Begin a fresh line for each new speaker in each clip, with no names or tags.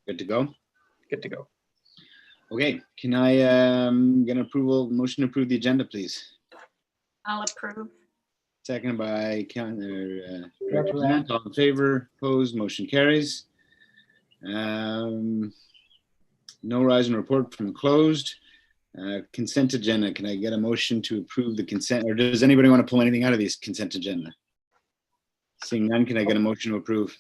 Good to go?
Good to go.
Okay, can I get an motion to approve the agenda, please?
I'll approve.
Seconded by Director Zant. All in favor, opposed, motion carries. No rise in report from closed. Consent agenda. Can I get a motion to approve the consent, or does anybody want to pull anything out of these consent agenda? Seeing none, can I get a motion to approve?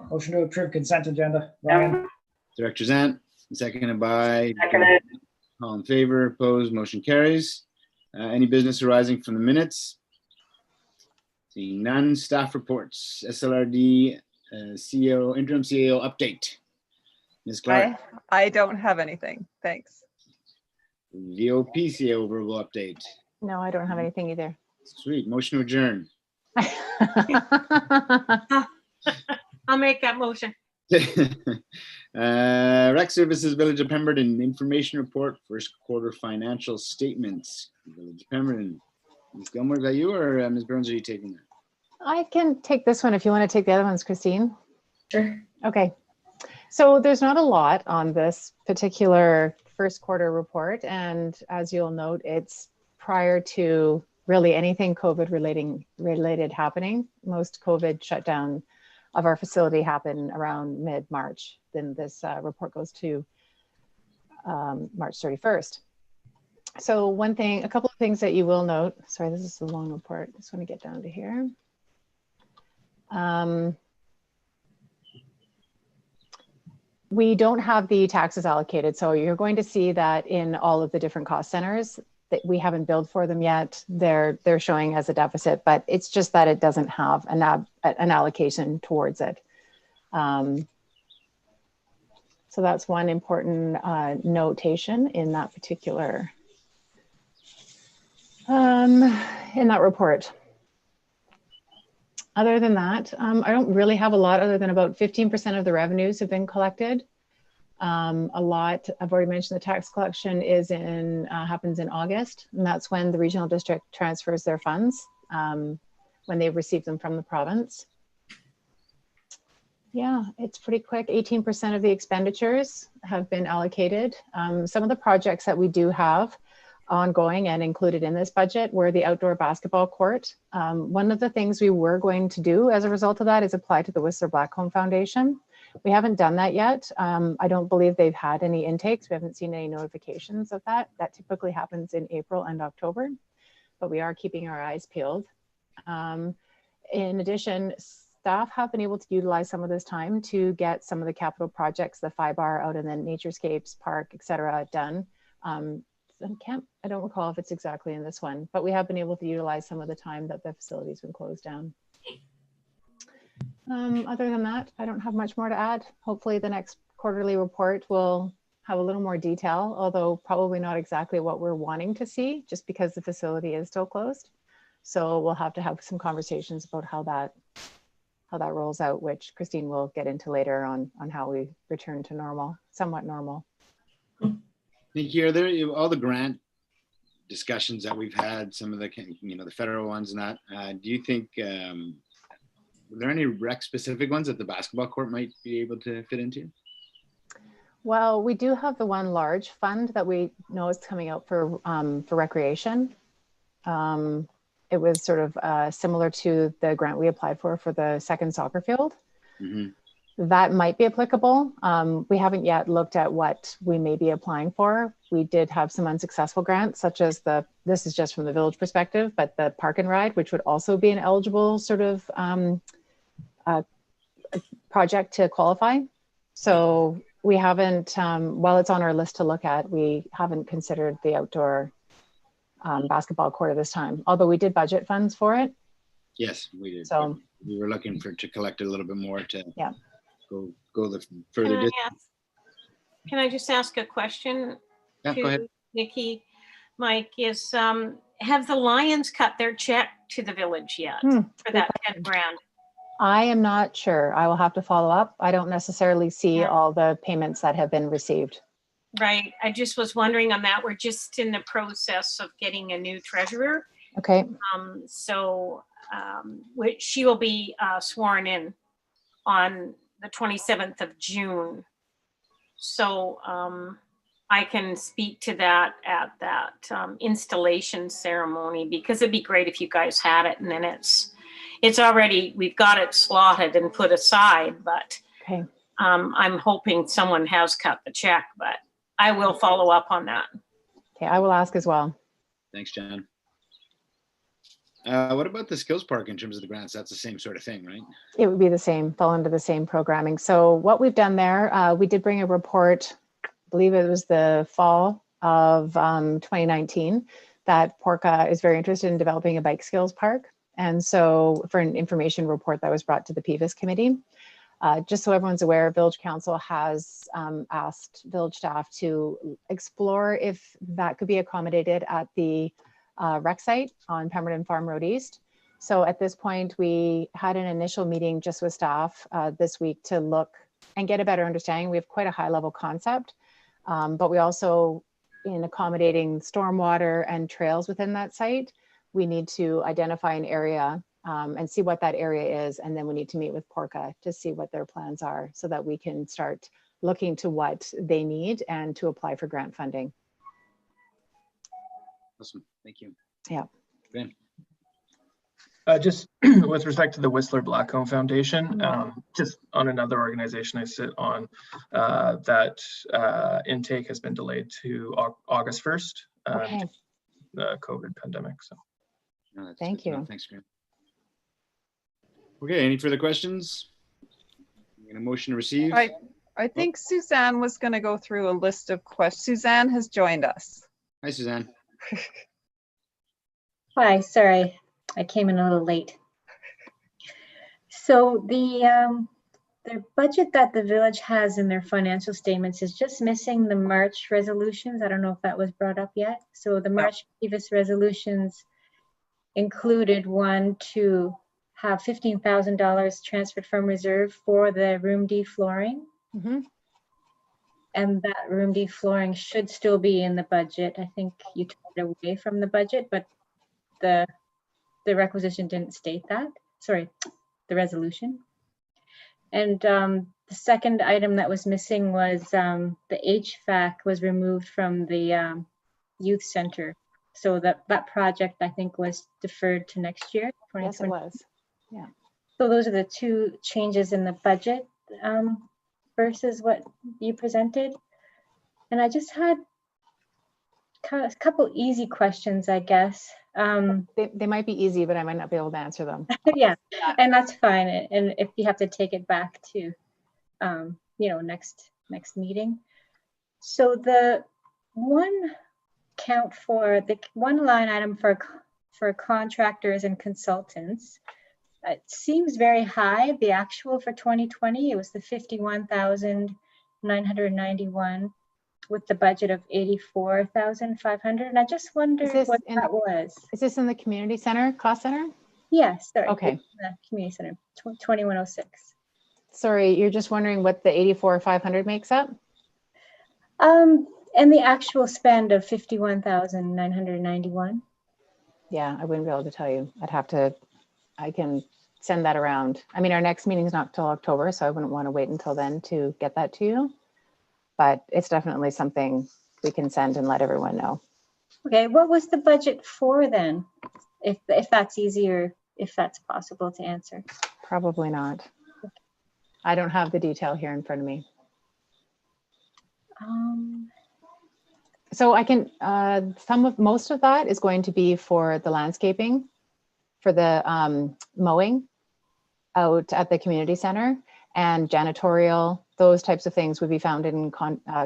Motion to approve consent agenda. Ryan.
Director Zant, seconded by. All in favor, opposed, motion carries. Any business arising from the minutes? Seeing none. Staff reports. SLRD CEO, interim CEO update. Ms. Clark.
I don't have anything. Thanks.
VOP CEO verbal update.
No, I don't have anything either.
Sweet. Motion to adjourn.
I'll make that motion.
Rec Services Village of Pemberton information report, first quarter financial statements. Village of Pemberton. Ms. Gilmore, is that you, or Ms. Burns, are you taking that?
I can take this one if you want to take the other ones, Christine.
Sure.
Okay. So there's not a lot on this particular first quarter report. And as you'll note, it's prior to really anything COVID related happening. Most COVID shutdown of our facility happened around mid-March. Then this report goes to March 31st. So a couple of things that you will note. Sorry, this is a long report. I just want to get down to here. We don't have the taxes allocated. So you're going to see that in all of the different cost centers that we haven't billed for them yet. They're showing as a deficit, but it's just that it doesn't have an allocation towards it. So that's one important notation in that particular, in that report. Other than that, I don't really have a lot other than about 15% of the revenues have been collected. A lot, I've already mentioned the tax collection happens in August, and that's when the regional district transfers their funds when they receive them from the province. Yeah, it's pretty quick. 18% of the expenditures have been allocated. Some of the projects that we do have ongoing and included in this budget were the outdoor basketball court. One of the things we were going to do as a result of that is apply to the Whistler Blackcomb Foundation. We haven't done that yet. I don't believe they've had any intakes. We haven't seen any notifications of that. That typically happens in April and October, but we are keeping our eyes peeled. In addition, staff have been able to utilize some of this time to get some of the capital projects, the FIBAR out in the Naturescapes Park, et cetera, done. I don't recall if it's exactly in this one, but we have been able to utilize some of the time that the facility's been closed down. Other than that, I don't have much more to add. Hopefully the next quarterly report will have a little more detail, although probably not exactly what we're wanting to see, just because the facility is still closed. So we'll have to have some conversations about how that rolls out, which Christine will get into later on how we return to normal, somewhat normal.
Thank you. Are there all the grant discussions that we've had, some of the, the federal ones and that, do you think, are there any rec specific ones that the basketball court might be able to fit into?
Well, we do have the one large fund that we know is coming out for recreation. It was sort of similar to the grant we applied for the second soccer field. Mm-hmm. That might be applicable. We haven't yet looked at what we may be applying for. We did have some unsuccessful grants, such as this is just from the village perspective, but the park and ride, which would also be an eligible sort of project to qualify. So we haven't, while it's on our list to look at, we haven't considered the outdoor basketball court at this time, although we did budget funds for it.
Yes, we did.
So
we were looking to collect a little bit more to go the further distance.
Can I just ask a question
to
Nikki? Mike, have the Lions cut their check to the village yet for that 10 grand?
I am not sure. I will have to follow up. I don't necessarily see all the payments that have been received.
Right. I just was wondering on that. We're just in the process of getting a new treasurer.
Okay.
She will be sworn in on the 27th of June. So I can speak to that at that installation ceremony, because it'd be great if you guys had it, and then it's already, we've got it slotted and put aside, but
Okay.
I'm hoping someone has cut the check, but I will follow up on that.
Okay, I will ask as well.
Thanks, Jen. What about the skills park in terms of the grants? That's the same sort of thing, right?
It would be the same, fall into the same programming. So what we've done there, we did bring a report, I believe it was the fall of 2019, that Porca is very interested in developing a bike skills park. And so for an information report that was brought to the PVIS committee, just so everyone's aware, Village Council has asked village staff to explore if that could be accommodated at the rec site on Pemberton Farm Road East. So at this point, we had an initial meeting just with staff this week to look and get a better understanding. We have quite a high level concept, but we also, in accommodating stormwater and trails within that site, we need to identify an area and see what that area is. And then we need to meet with Porca to see what their plans are so that we can start looking to what they need and to apply for grant funding.
Awesome. Thank you.
Yeah.
Ben.
Just with respect to the Whistler Blackcomb Foundation, just on another organization I sit on, that intake has been delayed to August 1st,
Okay.
the COVID pandemic. So
No, that's
Thank
good to know.
you.
Thanks, Graham. Okay, any further questions? I'm gonna motion to receive.
I think Suzanne was going to go through a list of questions. Suzanne has joined us.
Hi, Suzanne.
Hi, sorry, I came in a little late. So the budget that the village has in their financial statements is just missing the March resolutions. I don't know if that was brought up yet. So the March previous resolutions included one to have $15,000 transferred from reserve for the room D flooring.
Mm-hmm.
And that room D flooring should still be in the budget. I think you took it away from the budget, but the requisition didn't state that. Sorry, the resolution. And the second item that was missing was the HVAC was removed from the youth center. So that project, I think, was deferred to next year.
Yes, it was. Yeah.
So those are the two changes in the budget versus what you presented. And I just had a couple easy questions, I guess.
They might be easy, but I might not be able to answer them.
Yeah, and that's fine. And if you have to take it back to, next meeting. So the one count for the one line item for contractors and consultants, it seems very high. The actual for 2020, it was the 51,991 with the budget of 84,500. And I just wondered what that was.
Is this in the community center, cost center?
Yes, sorry.
Okay.
The community center, 2106.
Sorry, you're just wondering what the 84,500 makes up?
And the actual spend of 51,991.
Yeah, I wouldn't be able to tell you. I can send that around. I mean, our next meeting is not till October, so I wouldn't want to wait until then to get that to you. But it's definitely something we can send and let everyone know.
Okay, what was the budget for then? If that's easier, if that's possible to answer.
Probably not. I don't have the detail here in front of me. So I can, most of that is going to be for the landscaping, for the mowing out at the community center, and janitorial, those types of things would be found in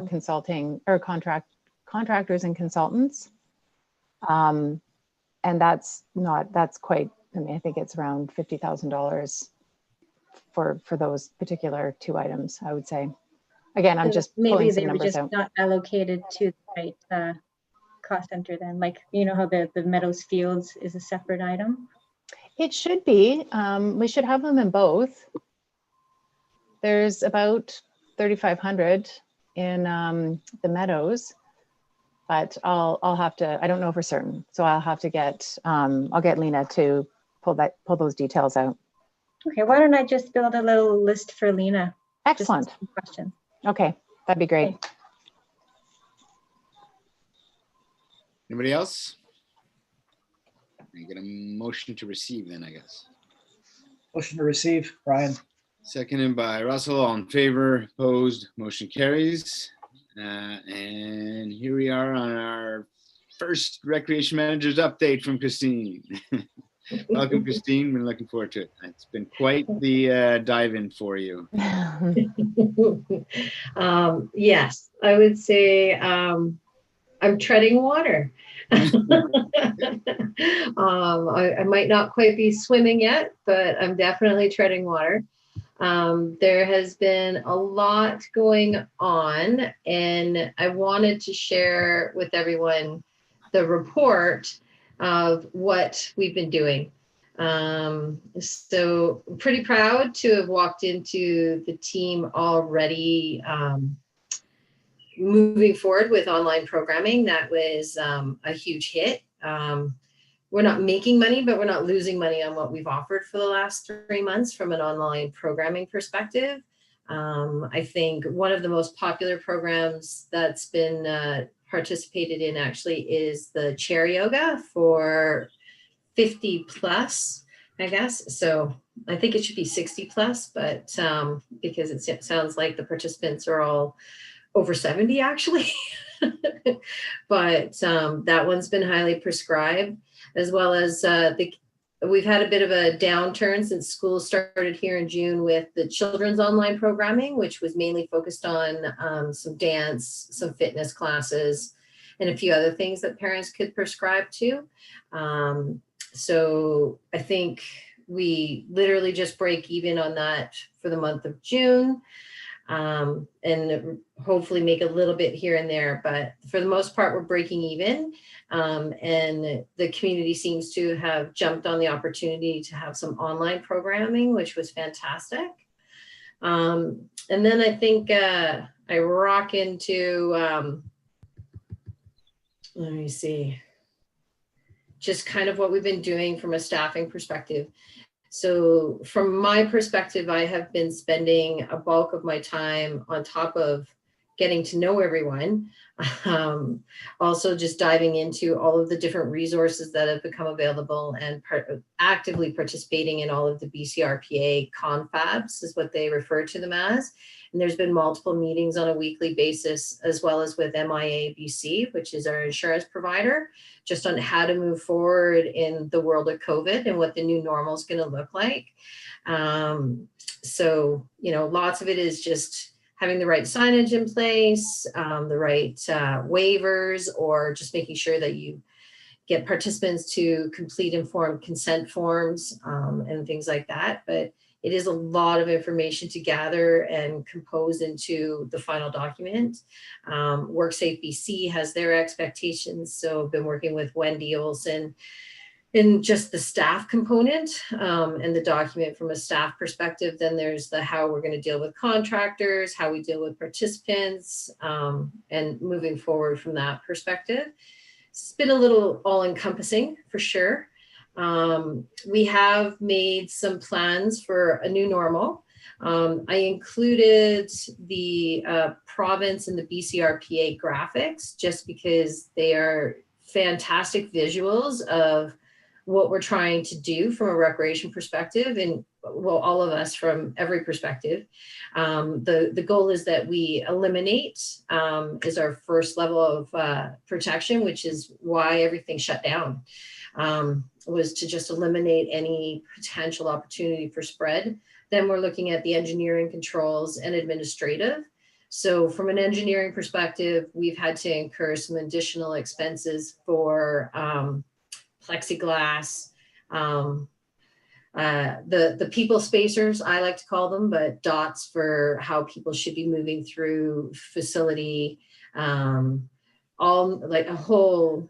consulting or contractors and consultants. And that's quite, I mean, I think it's around $50,000 for those particular two items, I would say. Again, I'm just pulling some numbers out.
Maybe they were just not allocated to the right cost center then, like, you know how the Meadows Fields is a separate item?
It should be. We should have them in both. There's about 3,500 in the Meadows, but I'll have to, I don't know for certain. So I'll have to get, I'll get Lena to pull those details out.
Okay, why don't I just build a little list for Lena?
Excellent.
Question.
Okay. That'd be great.
Anybody else? You get a motion to receive then, I guess.
Motion to receive, Ryan.
Seconded by Russell. All in favor, opposed, motion carries. And here we are on our first recreation manager's update from Christine. Welcome, Christine. Been looking forward to it. It's been quite the dive in for you.
Yes, I would say I'm treading water. I might not quite be swimming yet, but I'm definitely treading water. There has been a lot going on, and I wanted to share with everyone the report of what we've been doing. So I'm pretty proud to have walked into the team already moving forward with online programming. That was a huge hit. We're not making money, but we're not losing money on what we've offered for the last 3 months from an online programming perspective. I think one of the most popular programs that's been participated in actually is the chair yoga for 50 plus, I guess. So I think it should be 60 plus, but because it sounds like the participants are all over 70 actually. But that one's been highly prescribed, as well as we've had a bit of a downturn since school started here in June with the children's online programming, which was mainly focused on some dance, some fitness classes, and a few other things that parents could prescribe to. So I think we literally just break even on that for the month of June. And hopefully make a little bit here and there, but for the most part, we're breaking even. And the community seems to have jumped on the opportunity to have some online programming, which was fantastic. And then I think I rock into, let me see, just kind of what we've been doing from a staffing perspective. So from my perspective, I have been spending a bulk of my time on top of getting to know everyone. Also just diving into all of the different resources that have become available and actively participating in all of the BCRPA confabs is what they refer to them as. And there's been multiple meetings on a weekly basis, as well as with MIA-BC, which is our insurance provider, just on how to move forward in the world of COVID and what the new normal is going to look like. So, you know, lots of it is just having the right signage in place, the right waivers, or just making sure that you get participants to complete informed consent forms and things like that. But it is a lot of information to gather and compose into the final document. WorkSafe BC has their expectations. So I've been working with Wendy Olson in just the staff component and the document from a staff perspective. Then there's the how we're going to deal with contractors, how we deal with participants, and moving forward from that perspective. It's been a little all-encompassing for sure. We have made some plans for a new normal. I included the province and the BCRPA graphics just because they are fantastic visuals of what we're trying to do from a recreation perspective, and well, all of us from every perspective. The goal is that we eliminate is our first level of protection, which is why everything shut down. Was to just eliminate any potential opportunity for spread. Then we're looking at the engineering controls and administrative. So from an engineering perspective, we've had to incur some additional expenses for plexiglass, the people spacers, I like to call them, but dots for how people should be moving through facility, all like a whole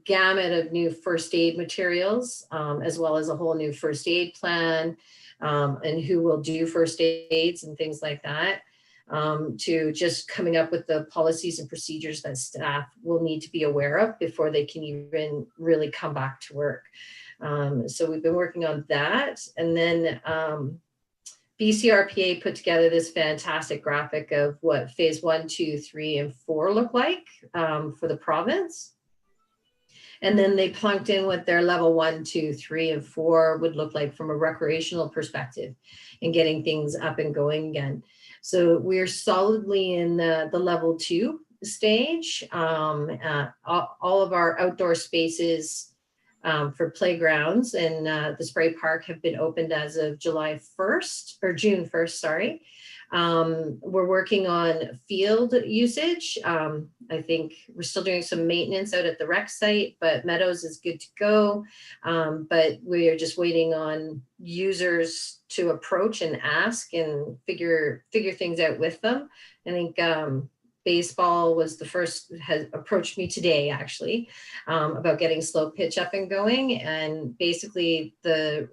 gamut of new first aid materials, as well as a whole new first aid plan, and who will do first aids and things like that, to just coming up with the policies and procedures that staff will need to be aware of before they can even really come back to work. So we've been working on that. And then BCRPA put together this fantastic graphic of what phase 1, 2, 3, and 4 look like for the province. And then they plunked in what their level 1, 2, 3, and 4 would look like from a recreational perspective and getting things up and going again. So we're solidly in the level 2 stage. All of our outdoor spaces for playgrounds and the Spray Park have been opened as of July 1st or June 1st, sorry. We're working on field usage. I think we're still doing some maintenance out at the rec site, but Meadows is good to go. But we are just waiting on users to approach and ask and figure things out with them. I think baseball was the first, has approached me today actually, about getting slow pitch up and going. And basically the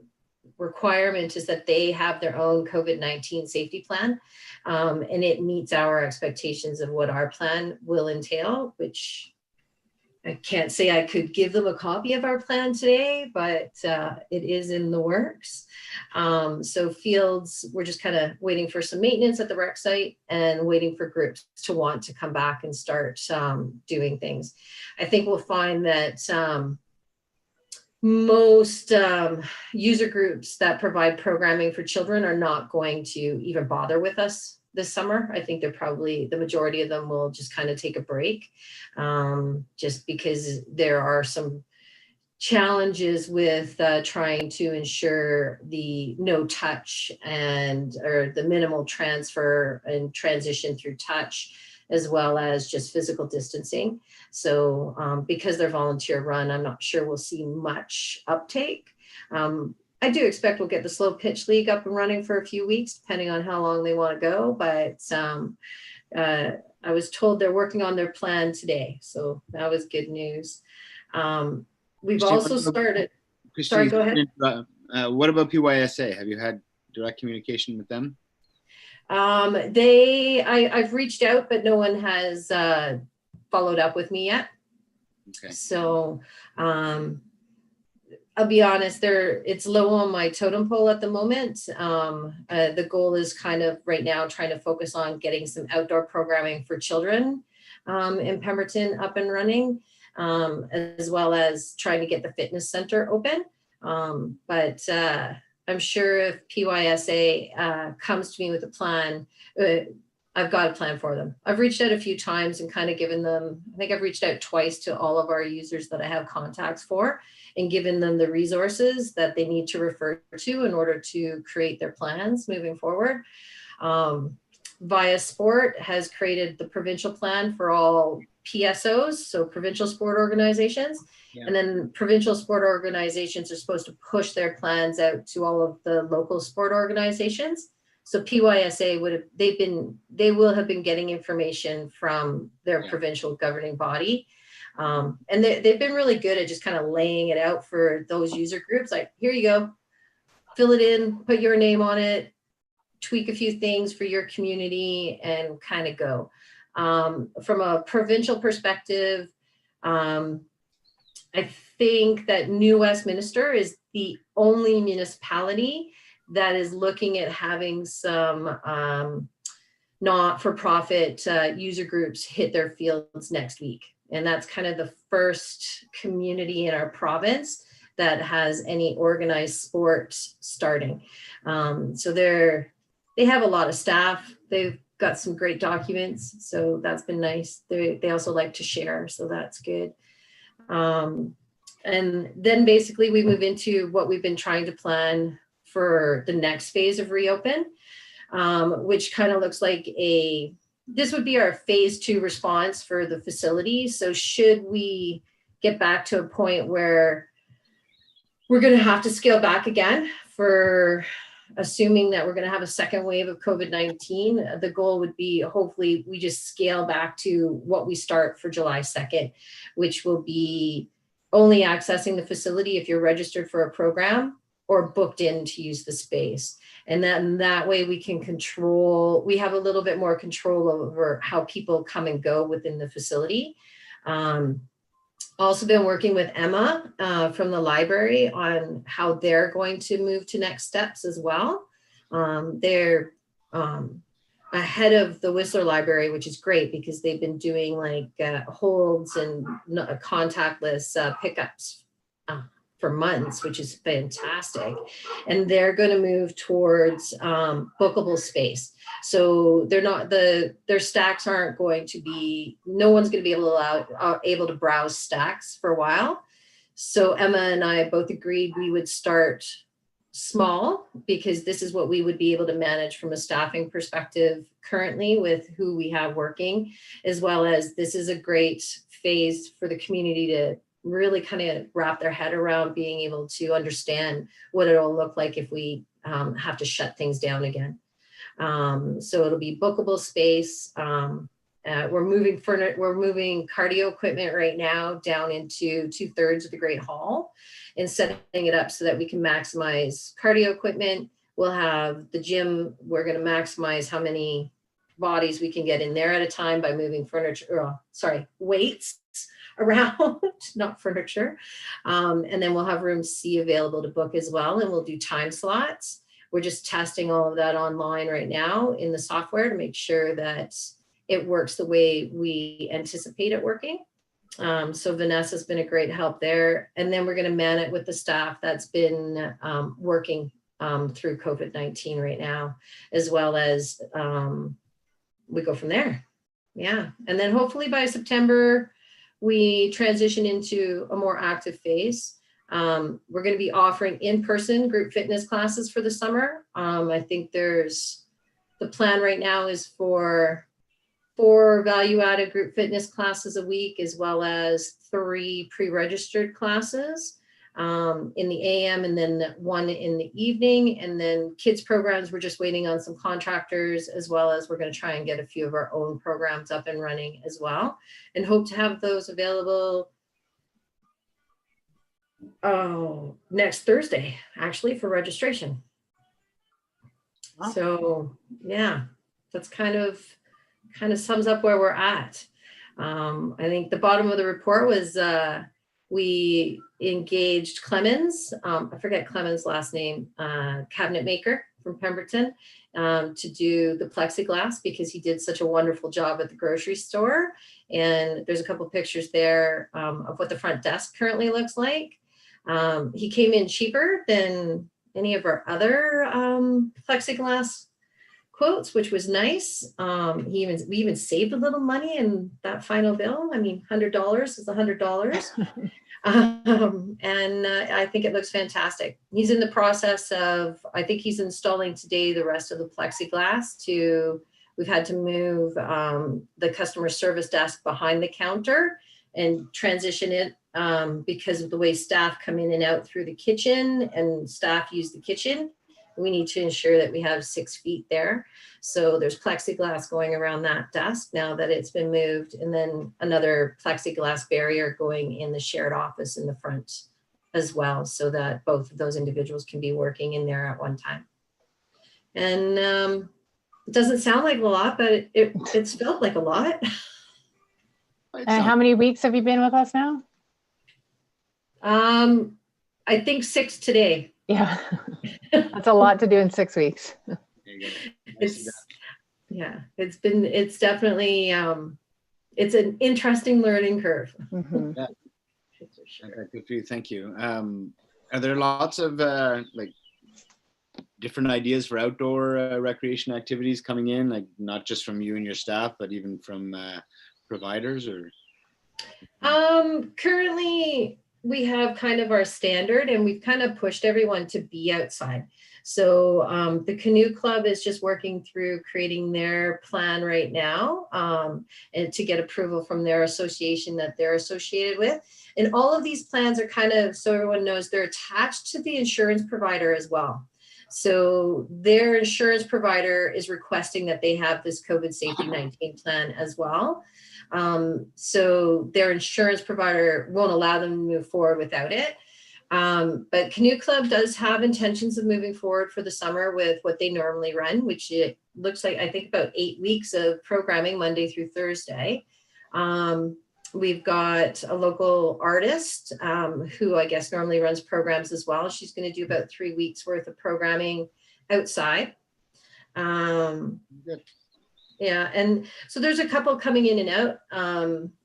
requirement is that they have their own COVID-19 safety plan, and it meets our expectations of what our plan will entail, which I can't say I could give them a copy of our plan today, but it is in the works. So fields, we're just kind of waiting for some maintenance at the rec site and waiting for groups to want to come back and start doing things. I think we'll find that most user groups that provide programming for children are not going to even bother with us this summer. I think they're probably, the majority of them will just kind of take a break, just because there are some challenges with trying to ensure the no touch or the minimal transfer and transition through touch, as well as just physical distancing. So because they're volunteer run, I'm not sure we'll see much uptake. I do expect we'll get the slow pitch league up and running for a few weeks, depending on how long they want to go. But I was told they're working on their plan today. So that was good news. We've also started, sorry, go ahead.
What about PYSA? Have you had direct communication with them?
I've reached out, but no one has followed up with me yet.
Okay.
So I'll be honest, it's low on my totem pole at the moment. The goal is kind of right now trying to focus on getting some outdoor programming for children in Pemberton up and running, as well as trying to get the fitness center open. But I'm sure if PYSA comes to me with a plan, I've got a plan for them. I've reached out a few times and kind of given them, I think I've reached out twice to all of our users that I have contacts for and given them the resources that they need to refer to in order to create their plans moving forward. Via Sport has created the provincial plan for all PSOs, so provincial sport organizations. Yeah. And then provincial sport organizations are supposed to push their plans out to all of the local sport organizations. So PYSA they will have been getting information from their provincial governing body. And they've been really good at just kind of laying it out for those user groups. Like, here you go, fill it in, put your name on it, tweak a few things for your community and kind of go. From a provincial perspective, I think that New Westminster is the only municipality that is looking at having some not-for-profit user groups hit their fields next week. And that's kind of the first community in our province that has any organized sport starting. So they have a lot of staff. They've got some great documents, so that's been nice. They also like to share, so that's good. And then basically we move into what we've been trying to plan for the next phase of reopen, which kind of looks like this would be our phase 2 response for the facility. So should we get back to a point where we're going to have to scale back again, for assuming that we're going to have a second wave of COVID-19, the goal would be hopefully we just scale back to what we start for July 2nd, which will be only accessing the facility if you're registered for a program or booked in to use the space. And then that way we can we have a little bit more control over how people come and go within the facility. Also been working with Emma from the library on how they're going to move to next steps as well. They're ahead of the Whistler Library, which is great because they've been doing like holds and contactless pickups for months, which is fantastic. And they're going to move towards bookable space. So they're not their stacks aren't going to be, no one's going to be able to browse stacks for a while. So Emma and I both agreed we would start small because this is what we would be able to manage from a staffing perspective currently with who we have working, as well as this is a great phase for the community to really kind of wrap their head around being able to understand what it'll look like if we have to shut things down again. So it'll be bookable space. We're moving cardio equipment right now down into 2/3 of the Great Hall and setting it up so that we can maximize cardio equipment. We'll have the gym. We're going to maximize how many bodies we can get in there at a time by moving weights around, not furniture. And then we'll have room C available to book as well. And we'll do time slots. We're just testing all of that online right now in the software to make sure that it works the way we anticipate it working. So Vanessa's been a great help there. And then we're going to man it with the staff that's been working through COVID-19 right now, as well as we go from there. Yeah. And then hopefully by September, we transition into a more active phase. We're going to be offering in-person group fitness classes for the summer. I think the plan right now is for 4 value-added group fitness classes a week, as well as 3 pre-registered classes in the AM, and then 1 in the evening. And then kids programs, we're just waiting on some contractors, as well as we're going to try and get a few of our own programs up and running as well, and hope to have those available next Thursday, actually, for registration.
Wow.
So yeah, that's kind of sums up where we're at. I think the bottom of the report was we engaged Clemens, I forget Clemens' last name, cabinet maker from Pemberton, to do the plexiglass because he did such a wonderful job at the grocery store. And there's a couple of pictures there of what the front desk currently looks like. He came in cheaper than any of our other plexiglass quotes, which was nice. We even saved a little money in that final bill. I mean, $100 is $100. And I think it looks fantastic. He's in the process of, I think he's installing today the rest of the plexiglass we've had to move the customer service desk behind the counter and transition it because of the way staff come in and out through the kitchen and staff use the kitchen. We need to ensure that we have 6 feet there. So there's plexiglass going around that desk now that it's been moved, and then another plexiglass barrier going in the shared office in the front as well, so that both of those individuals can be working in there at one time. And it doesn't sound like a lot, but it's felt like a lot.
And how many weeks have you been with us now?
I think 6 today.
Yeah, that's a lot to do in 6 weeks.
It's definitely, it's an interesting learning curve.
Mm-hmm.
Yeah. Good for you. Thank you. Are there lots of like different ideas for outdoor recreation activities coming in, like not just from you and your staff, but even from providers? Or
currently we have kind of our standard, and we've kind of pushed everyone to be outside. So the Canoe Club is just working through creating their plan right now, and to get approval from their association that they're associated with. And all of these plans are kind of, so everyone knows, they're attached to the insurance provider as well. So their insurance provider is requesting that they have this COVID safety 19 plan as well. So their insurance provider won't allow them to move forward without it. But Canoe Club does have intentions of moving forward for the summer with what they normally run, which it looks like, I think, about 8 weeks of programming Monday through Thursday. We've got a local artist who I guess normally runs programs as well. She's going to do about 3 weeks worth of programming outside
Good.
Yeah, and so there's a couple coming in and out.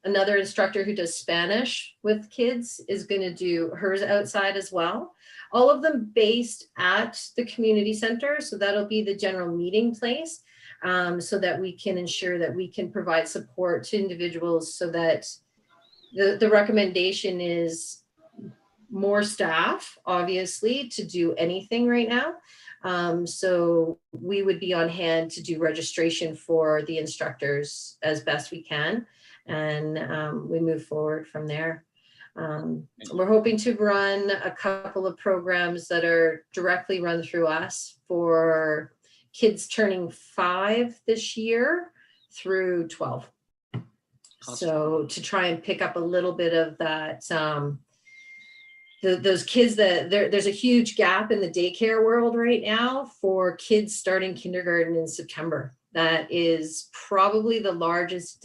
Another instructor who does Spanish with kids is going to do hers outside as well. All of them based at the community center. So that'll be the general meeting place, so that we can ensure that we can provide support to individuals, so that the recommendation is more staff, obviously, to do anything right now. So we would be on hand to do registration for the instructors as best we can. And we move forward from there. We're hoping to run a couple of programs that are directly run through us for kids turning 5 this year through 12.
Awesome.
So to try and pick up a little bit of that, those kids that there's a huge gap in the daycare world right now for kids starting kindergarten in September. That is probably the largest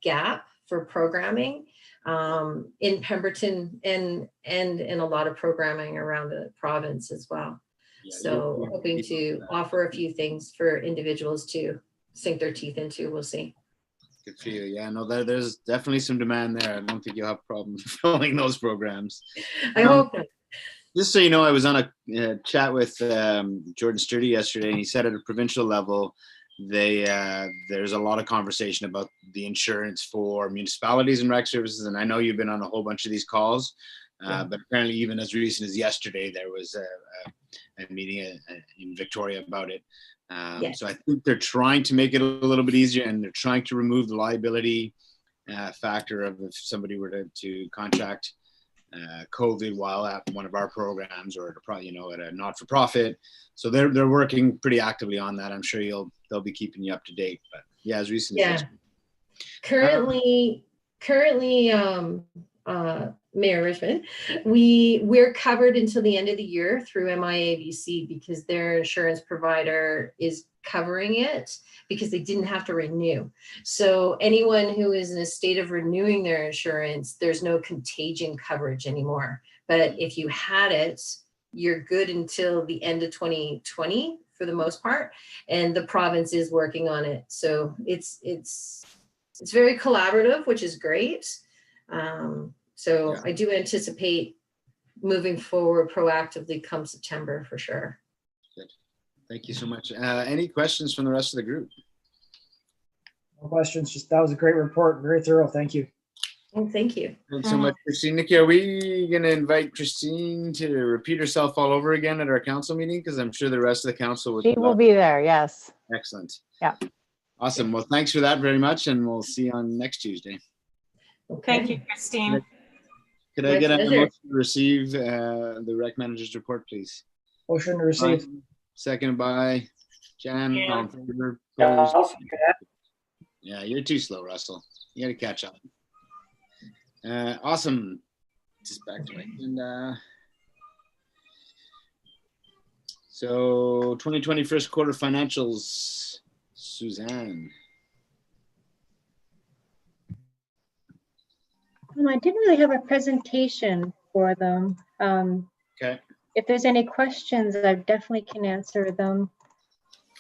gap for programming in Pemberton and in a lot of programming around the province as well.
Yeah,
So
you're-
hoping to offer a few things for individuals to sink their teeth into. We'll see.
Good for you. Yeah, no, there's definitely some demand there. I don't think you'll have problems filling those programs.
I hope not.
Just so you know, I was on a chat with Jordan Sturdy yesterday, and he said at a provincial level, there's a lot of conversation about the insurance for municipalities and rec services. And I know you've been on a whole bunch of these calls, but apparently even as recent as yesterday, there was a meeting in Victoria about it.
Yes.
So I think they're trying to make it a little bit easier, and they're trying to remove the liability factor of if somebody were to contract COVID while at one of our programs, or at a not-for-profit. So they're working pretty actively on that. I'm sure they'll be keeping you up to date. But yeah, as recent as
Yeah. Currently, Mayor Richmond, we're covered until the end of the year through MIABC because their insurance provider is covering it because they didn't have to renew. So anyone who is in a state of renewing their insurance, there's no contagion coverage anymore. But if you had it, you're good until the end of 2020 for the most part, and the province is working on it. So it's very collaborative, which is great. So I do anticipate moving forward proactively come September for sure.
Good. Thank you so much. Any questions from the rest of the group?
No questions. Just that was a great report. Very thorough. Thank you.
Well, thank you.
Thanks so much, Christine. Nikki, are we going to invite Christine to repeat herself all over again at our council meeting? Because I'm sure the rest of the council would.
She will be there, yes.
Excellent.
Yeah.
Awesome. Well, thanks for that very much, and we'll see you on next Tuesday.
Thank you, Christine.
Could I
My
get a
pleasure.
motion to receive the rec manager's report, please?
Motion to receive.
Seconded by Jan.
Yeah.
All in favor?
Yeah,
Opposed?
I'll second that.
Yeah, you're too slow, Russell. You got to catch up. Awesome. Just back to my agenda. So 2020 first quarter financials, Suzanne.
I didn't really have a presentation for them.
Okay.
If there's any questions, I definitely can answer them.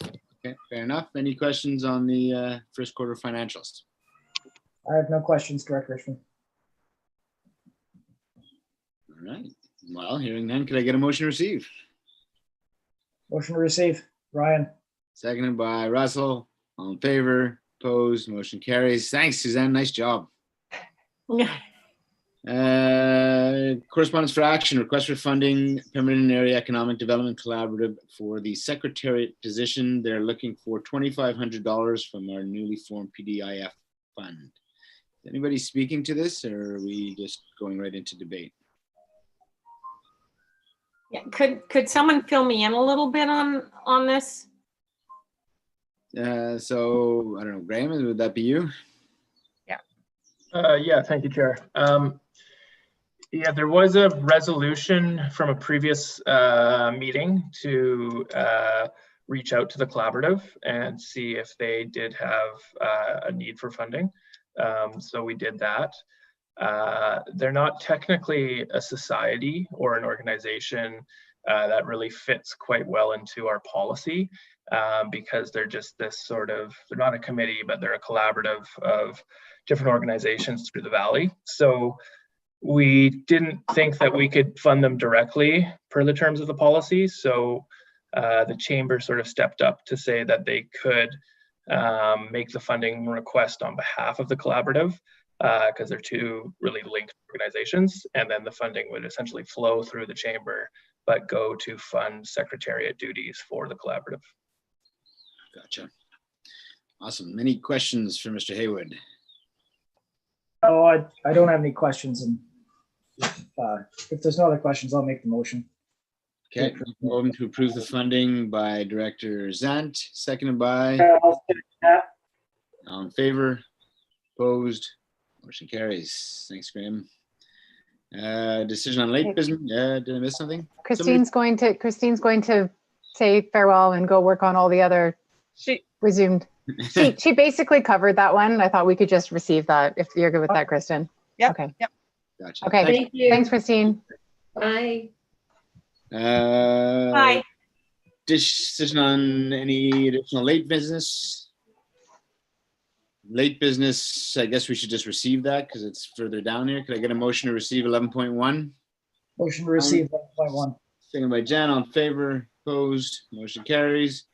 Okay, fair enough. Any questions on the first quarter financials?
I have no questions, Director Richmond.
All right. Well, hearing none, could I get a motion to receive?
Motion to receive. Ryan.
Seconded by Russell. All in favor? Opposed? Motion carries. Thanks, Suzanne. Nice job. Correspondence for action. Request for funding, Pemberton Area Economic Development Collaborative for the secretariat position. They're looking for $2,500 from our newly formed PDIF fund. Is anybody speaking to this, or are we just going right into debate?
Yeah, could someone fill me in a little bit on this?
So I don't know, Graham, would that be you?
Yeah, thank you, Chair. Yeah, there was a resolution from a previous meeting to reach out to the collaborative and see if they did have a need for funding. So we did that. They're not technically a society or an organization that really fits quite well into our policy. because they're just this sort of, they're not a committee, but they're a collaborative of different organizations through the valley. So we didn't think that we could fund them directly per the terms of the policy. So the chamber sort of stepped up to say that they could make the funding request on behalf of the collaborative, because they're two really linked organizations, and then the funding would essentially flow through the chamber but go to fund secretariat duties for the collaborative.
Gotcha. Awesome. Any questions for Mr. Haywood?
Oh, I don't have any questions, and if there's no other questions, I'll make the motion.
Okay, moving to approve the funding by Director Zant, seconded by,
I'll second that.
all in favor, opposed, motion carries. Thanks, Graham. Decision on late business, did I miss something?
Christine's going to say farewell and go work on all the other resumed. She basically covered that one. I thought we could just receive that if you're good with that, Kristen.
Yep.
Okay.
Yep.
Gotcha.
Okay.
Thank you.
Thanks, Christine.
Bye.
Bye.
Decision on any additional late business? Late business, I guess we should just receive that because it's further down here. Could I get a motion to receive 11.1?
Motion to receive 11.1.
Second by Jan, all in favor, opposed, motion carries.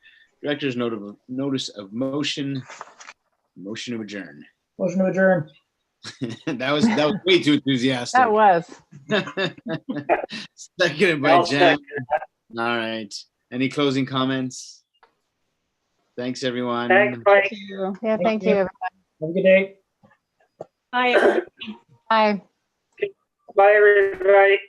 Director's notice of motion to adjourn.
Motion to adjourn.
that was way too enthusiastic.
That was.
Seconded by Jan. All right. Any closing comments? Thanks, everyone.
Thanks, Mike.
Thank you.
Yeah, thank you, everyone.
Have a good day.
Bye.
Bye.
Bye, everybody.